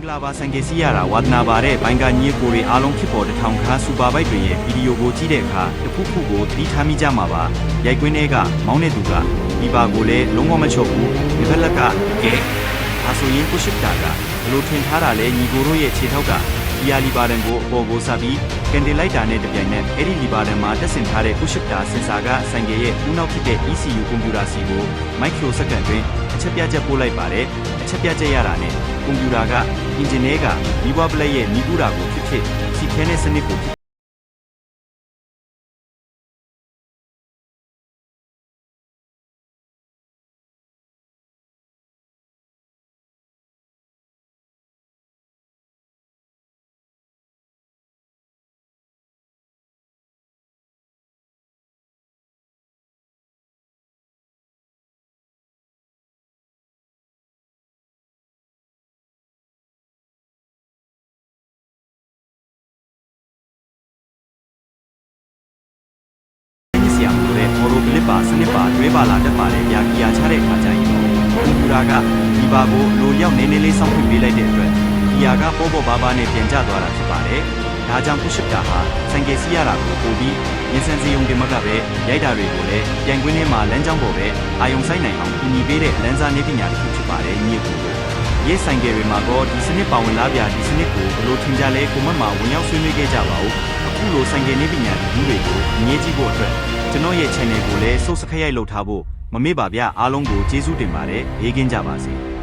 ္ဂလာပါဆန်ကေစီရတာဝါသနာပါတဲ့ဘိုင်ကညီကိုတွေအားလုံးဖြစ်ပေါ်တဲ့ထောင်ခါစူပါဘိုက်တွေရဲ့ဗီဒီယိုကိုကြည့်တဲ့အခါတခုခုကိုသတိထားမိကြမှာပါရိုက်ကွင်းတွေကမောင်းနေသူကဒီပါကိုလည်းလုံးဝမချော့ဘူးဒီဘက်လက်ကကဲဒါဆိုရင်ကိုရှိတာကဘလို့ထင်ထားတာလဲညီကိုတို့ရဲ့ခြေထောက်ကဒီယာလီပါဒန်ကိုအပေါ်ကိုစပြီးကန်ဒီလိုက်တာနဲ့တပြိုင်နက်အဲ့ဒီလီပါဒန်မှာတက်ဆင်ထားတဲ့ကိုရှိတာစင်ဆာကဆန်ကေရဲ့ဦးနောက်ဖြစ်တဲ့ ECU ကွန်ပျူတာစီကိုမိုက်ခရိုစက္ကန့်တွင်အချက်ပြချက်ပို့လိုက်ပါတယ်အချက်ပြချက်ရတာနဲ့ကွန်ပျူတာကအင်ဂျင်နီယာကဒီဘွားပလက်ရဲ့ညီကူတာကိုဖြစ်စီခဲတဲ့စနစ်ကိုဆရာတို့ရဲ့ auto clip ပါစနစ်ပါတွဲပါလာတတ်ပါလေရာကီယာချတဲ့အခါကျရင်ကွန်ပျူတာကဒီပါကိုလိုလျောက်နေနေလေးစောင့်ဖွင့်ပေးလိုက်တဲ့အတွက်ကီယာကပေါ်ပေါ်ပါပါနဲ့ပြန်ကျသွားတာဖြစ်ပါတယ်။ဒါကြောင့်ပုရှစ်တာဟာစံကေစီရတာကိုပို့ပြီးရင်းစံစီယုံဒီမကပဲရိုက်တာတွေကိုလည်းပြန်ကွင်းထဲမှာလမ်းကြောင်းပေါ်ပဲအာယုံဆိုင်နိုင်အောင်ကူညီပေးတဲ့လမ်းစာနေပညာတစ်ခုဖြစ်ပါတယ်ညီကိုရေးဆိုင်ကယ်တွေမှာတော့ဒီစနစ်ပါဝင်လာပြဒီစနစ်ကိုဘလို့ထင်ကြလဲကိုမတ်မှာဝင်ရောက်ဆွေးနွေးခဲ့ကြပါဦးအခုလိုဆိုင်ကယ်နေပညာဒီတွေကိုအငြင်းကြည့်ဖို့အတွက်ကျွန်တော်ရဲ့ channel ကိုလည်း subscribe လုပ်ထားဖို့မမေ့ပါဗျအားလုံးကိုကျေးဇူးတင်ပါတယ်ဘေးကင်းကြပါစေ